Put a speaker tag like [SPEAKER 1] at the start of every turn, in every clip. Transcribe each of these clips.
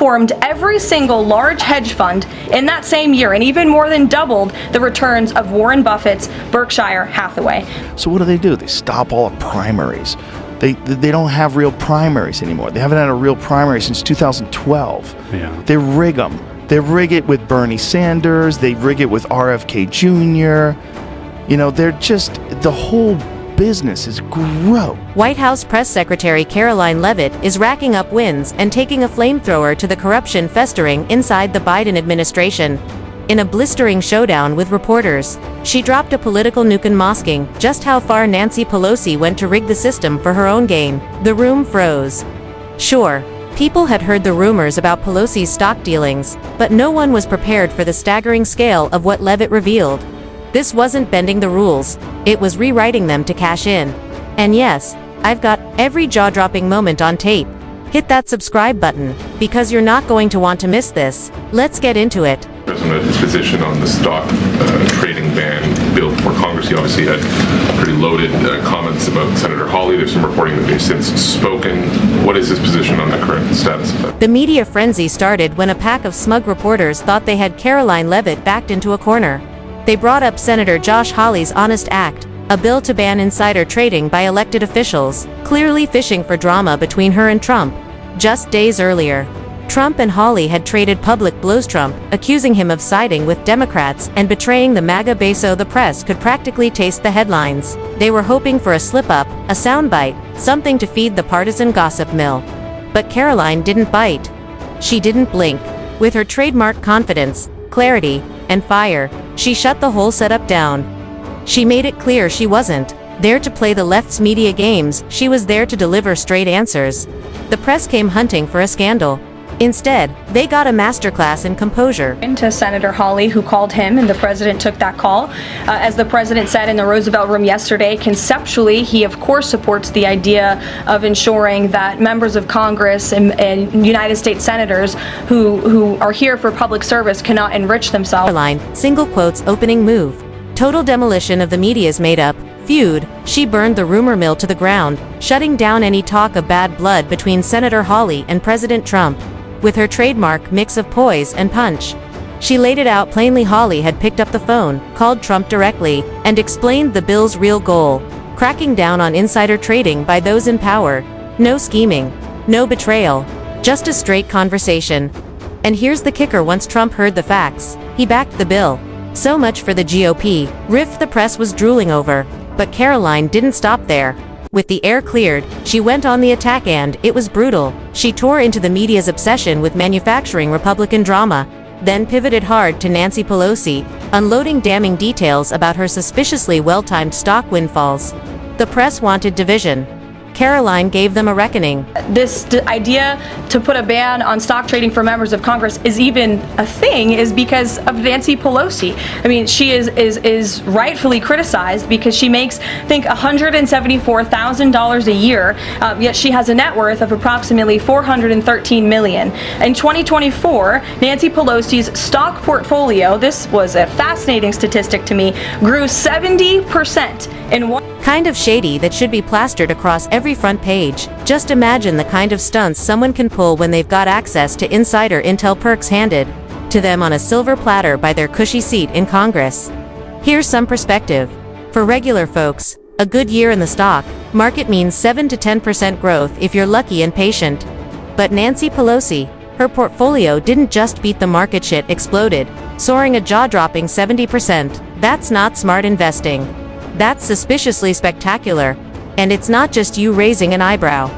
[SPEAKER 1] Formed every single large hedge fund in that same year and even more than doubled the returns of Warren Buffett's Berkshire Hathaway.
[SPEAKER 2] So what do? They stop all the primaries. They don't have real primaries anymore. They haven't had a real primary since 2012.
[SPEAKER 3] Yeah.
[SPEAKER 2] They rig them. They rig it with Bernie Sanders. They rig it with RFK Jr. They're just, the whole business is gross.
[SPEAKER 4] White House Press Secretary Karoline Leavitt is racking up wins and taking a flamethrower to the corruption festering inside the Biden administration. In a blistering showdown with reporters, she dropped a political nuke masking just how far Nancy Pelosi went to rig the system for her own gain. The room froze. Sure, people had heard the rumors about Pelosi's stock dealings, but no one was prepared for the staggering scale of what Leavitt revealed. This wasn't bending the rules, it was rewriting them to cash in. And yes, I've got every jaw-dropping moment on tape. Hit that subscribe button, because you're not going to want to miss this. Let's get into it.
[SPEAKER 5] His position on the stock trading ban bill before Congress, he obviously had pretty loaded comments about Senator Hawley. There's some reporting that they've since spoken. What is his position on the current status of that?
[SPEAKER 4] The media frenzy started when a pack of smug reporters thought they had Karoline Leavitt backed into a corner. They brought up Senator Josh Hawley's Honest Act, a bill to ban insider trading by elected officials, clearly fishing for drama between her and Trump. Just days earlier, Trump and Hawley had traded public blows. Trump, accusing him of siding with Democrats and betraying the MAGA base so the press could practically taste the headlines. They were hoping for a slip-up, a soundbite, something to feed the partisan gossip mill. But Karoline didn't bite. She didn't blink. With her trademark confidence, clarity, and fire, she shut the whole setup down. She made it clear she wasn't there to play the left's media games, she was there to deliver straight answers. The press came hunting for a scandal. Instead, they got a masterclass in composure.
[SPEAKER 1] To Senator Hawley, who called him, and the president took that call. As the president said in the Roosevelt Room yesterday, conceptually, he of course supports the idea of ensuring that members of Congress and United States senators who are here for public service cannot enrich themselves.
[SPEAKER 4] Karoline, single quotes opening move. Total demolition of the media's made-up feud. She burned the rumor mill to the ground, shutting down any talk of bad blood between Senator Hawley and President Trump. With her trademark mix of poise and punch, she laid it out plainly. Hawley had picked up the phone, called Trump directly, and explained the bill's real goal: cracking down on insider trading by those in power. No scheming, no betrayal, just a straight conversation. And here's the kicker: once Trump heard the facts, he backed the bill. So much for the GOP riff the press was drooling over. But Karoline didn't stop there. With the air cleared, she went on the attack, and it was brutal. She tore into the media's obsession with manufacturing Republican drama, then pivoted hard to Nancy Pelosi, unloading damning details about her suspiciously well-timed stock windfalls. The press wanted division. Karoline gave them a reckoning.
[SPEAKER 1] This idea to put a ban on stock trading for members of Congress is even a thing is because of Nancy Pelosi. I mean, she is rightfully criticized because she makes, I think, $174,000 a year, yet she has a net worth of approximately $413 million. In 2024, Nancy Pelosi's stock portfolio, this was a fascinating statistic to me, grew 70% in one.
[SPEAKER 4] Kind of shady that should be plastered across every front page. Just imagine the kind of stunts someone can pull when they've got access to insider intel perks handed to them on a silver platter by their cushy seat in Congress. Here's some perspective. For regular folks, a good year in the stock market means 7 to 10% growth if you're lucky and patient. But Nancy Pelosi, her portfolio didn't just beat the market, shit exploded, soaring a jaw-dropping 70%. That's not smart investing. That's suspiciously spectacular. And it's not just you raising an eyebrow.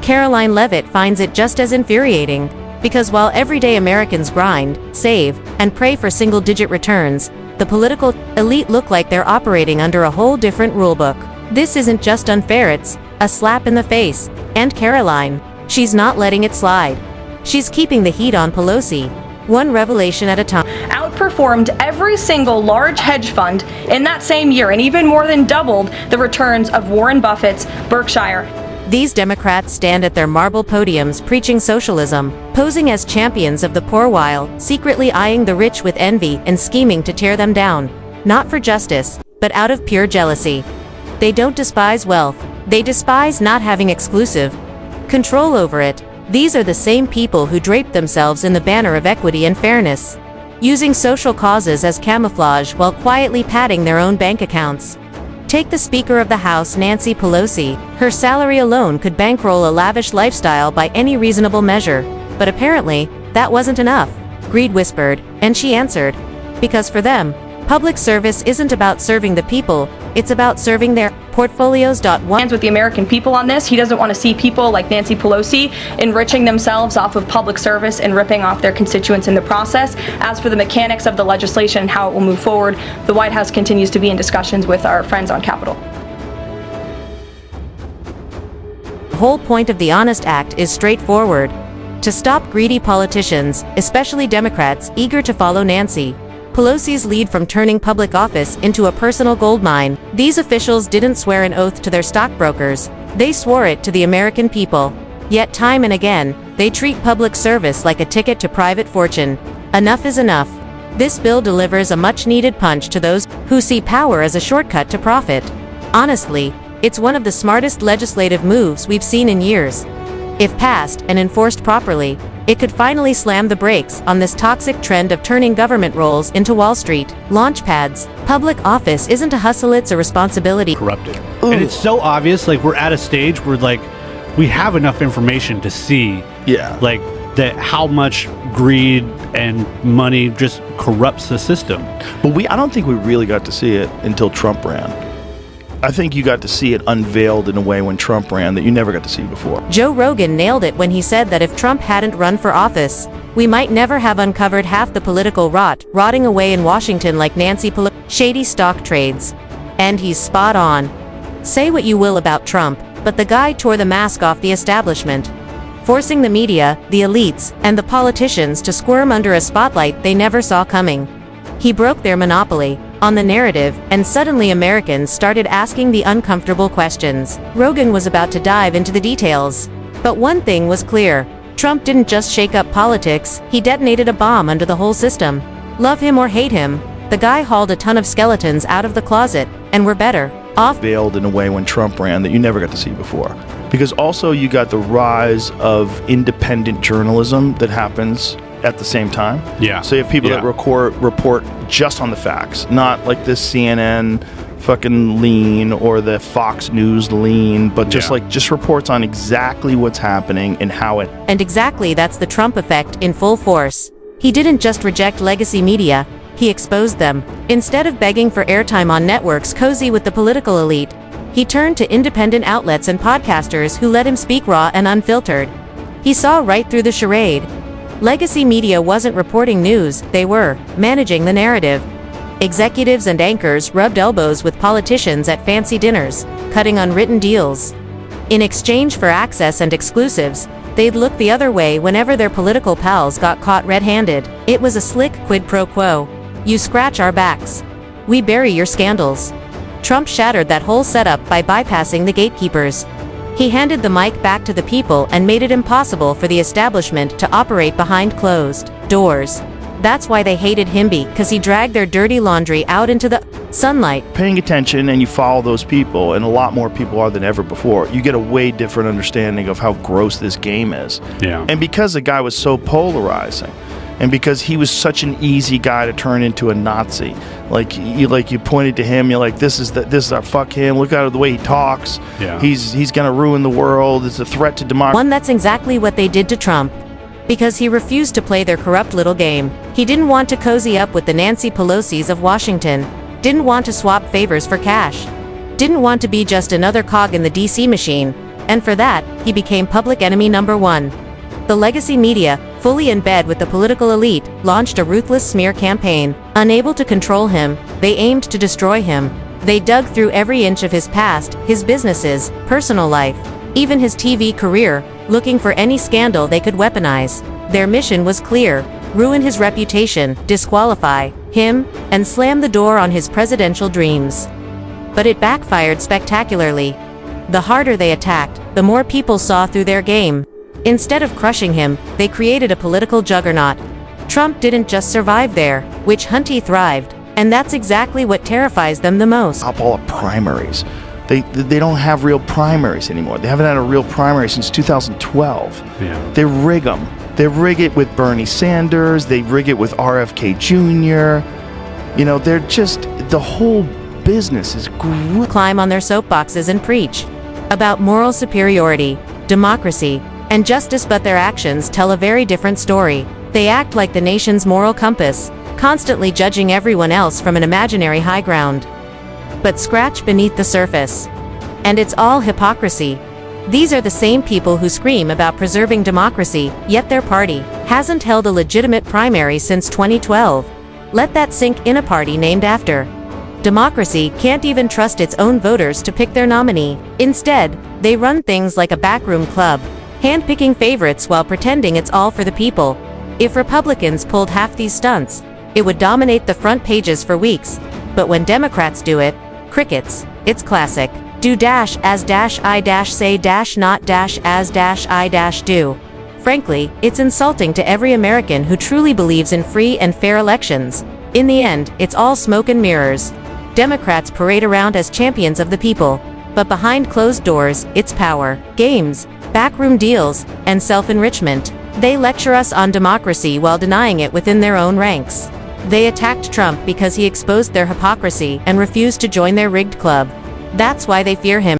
[SPEAKER 4] Karoline Leavitt finds it just as infuriating, because while everyday Americans grind, save, and pray for single-digit returns, the political elite look like they're operating under a whole different rulebook. This isn't just unfair, it's a slap in the face. And Karoline, she's not letting it slide. She's keeping the heat on Pelosi, one revelation at a time.
[SPEAKER 1] Outperformed every single large hedge fund in that same year and even more than doubled the returns of Warren Buffett's Berkshire.
[SPEAKER 4] These Democrats stand at their marble podiums preaching socialism, posing as champions of the poor while secretly eyeing the rich with envy and scheming to tear them down. Not for justice, but out of pure jealousy. They don't despise wealth, they despise not having exclusive control over it. These are the same people who drape themselves in the banner of equity and fairness, using social causes as camouflage while quietly padding their own bank accounts. Take the Speaker of the House, Nancy Pelosi. Her salary alone could bankroll a lavish lifestyle by any reasonable measure. But apparently, that wasn't enough. Greed whispered, and she answered. Because for them, public service isn't about serving the people, it's about serving their portfolios.
[SPEAKER 1] Stands with the American people on this. He doesn't want to see people like Nancy Pelosi enriching themselves off of public service and ripping off their constituents in the process. As for the mechanics of the legislation and how it will move forward, the White House continues to be in discussions with our friends on Capitol.
[SPEAKER 4] The whole point of the Honest Act is straightforward: to stop greedy politicians, especially Democrats, eager to follow Nancy Pelosi's lead from turning public office into a personal goldmine. These officials didn't swear an oath to their stockbrokers, they swore it to the American people. Yet time and again, they treat public service like a ticket to private fortune. Enough is enough. This bill delivers a much-needed punch to those who see power as a shortcut to profit. Honestly, it's one of the smartest legislative moves we've seen in years. If passed and enforced properly, it could finally slam the brakes on this toxic trend of turning government roles into Wall Street launchpads. Public office isn't a hustle, it's a responsibility.
[SPEAKER 3] Corrupted. And it's so obvious, like, we're at a stage where, like, we have enough information to see, like, that how much greed and money just corrupts the system.
[SPEAKER 2] But I don't think we really got to see it until Trump ran. I think you got to see it unveiled in a way when Trump ran that you never got to see before.
[SPEAKER 4] Joe Rogan nailed it when he said that if Trump hadn't run for office, we might never have uncovered half the political rotting away in Washington like Nancy Pelosi, shady stock trades. And he's spot on. Say what you will about Trump, but the guy tore the mask off the establishment, forcing the media, the elites, and the politicians to squirm under a spotlight they never saw coming. He broke their monopoly on the narrative, and suddenly Americans started asking the uncomfortable questions. Rogan was about to dive into the details. But one thing was clear: Trump didn't just shake up politics, he detonated a bomb under the whole system. Love him or hate him, the guy hauled a ton of skeletons out of the closet, and we're better off.
[SPEAKER 2] Veiled in a way when Trump ran that you never got to see before. Because also you got the rise of independent journalism that happens at the same time.
[SPEAKER 3] Yeah.
[SPEAKER 2] So you have people that report just on the facts, not like this CNN fucking lean or the Fox News lean, but just reports on exactly what's happening and how it.
[SPEAKER 4] And exactly that's the Trump effect in full force. He didn't just reject legacy media, he exposed them. Instead of begging for airtime on networks cozy with the political elite, he turned to independent outlets and podcasters who let him speak raw and unfiltered. He saw right through the charade. Legacy media wasn't reporting news, they were managing the narrative. Executives and anchors rubbed elbows with politicians at fancy dinners, cutting unwritten deals. In exchange for access and exclusives, they'd look the other way whenever their political pals got caught red-handed. It was a slick quid pro quo. You scratch our backs, we bury your scandals. Trump shattered that whole setup by bypassing the gatekeepers. He handed the mic back to the people and made it impossible for the establishment to operate behind closed doors. That's why they hated him, because he dragged their dirty laundry out into the sunlight.
[SPEAKER 2] Paying attention and you follow those people, and a lot more people are than ever before, you get a way different understanding of how gross this game is.
[SPEAKER 3] Yeah.
[SPEAKER 2] And because the guy was so polarizing, and because he was such an easy guy to turn into a Nazi, like you pointed to him, you're like, this is our fuck him. Look at the way he talks.
[SPEAKER 3] Yeah.
[SPEAKER 2] He's gonna ruin the world. It's a threat to democracy.
[SPEAKER 4] That's exactly what they did to Trump. Because he refused to play their corrupt little game. He didn't want to cozy up with the Nancy Pelosi's of Washington. Didn't want to swap favors for cash. Didn't want to be just another cog in the DC machine. And for that, he became public enemy number one. The legacy media, fully in bed with the political elite, launched a ruthless smear campaign. Unable to control him, they aimed to destroy him. They dug through every inch of his past, his businesses, personal life, even his TV career, looking for any scandal they could weaponize. Their mission was clear: ruin his reputation, disqualify him, and slam the door on his presidential dreams. But it backfired spectacularly. The harder they attacked, the more people saw through their game. Instead of crushing him, they created a political juggernaut. Trump didn't just survive there, witch hunt he thrived, and that's exactly what terrifies them the most.
[SPEAKER 2] Up all the primaries. They don't have real primaries anymore. They haven't had a real primary since 2012.
[SPEAKER 3] Yeah.
[SPEAKER 2] They rig them. They rig it with Bernie Sanders. They rig it with RFK Jr. You know, they're just, the whole business is
[SPEAKER 4] climb on their soapboxes and preach about moral superiority, democracy, and justice, but their actions tell a very different story. They act like the nation's moral compass, constantly judging everyone else from an imaginary high ground. But scratch beneath the surface, and it's all hypocrisy. These are the same people who scream about preserving democracy, yet their party hasn't held a legitimate primary since 2012. Let that sink in. A party named after democracy can't even trust its own voters to pick their nominee. Instead, they run things like a backroom club, handpicking favorites while pretending it's all for the people. If Republicans pulled half these stunts, it would dominate the front pages for weeks. But when Democrats do it, crickets. It's classic. Do dash as dash I dash say dash not dash as dash I dash do. Frankly, it's insulting to every American who truly believes in free and fair elections. In the end, it's all smoke and mirrors. Democrats parade around as champions of the people, but behind closed doors, it's power, games, backroom deals, and self-enrichment. They lecture us on democracy while denying it within their own ranks. They attacked Trump because he exposed their hypocrisy and refused to join their rigged club. That's why they fear him.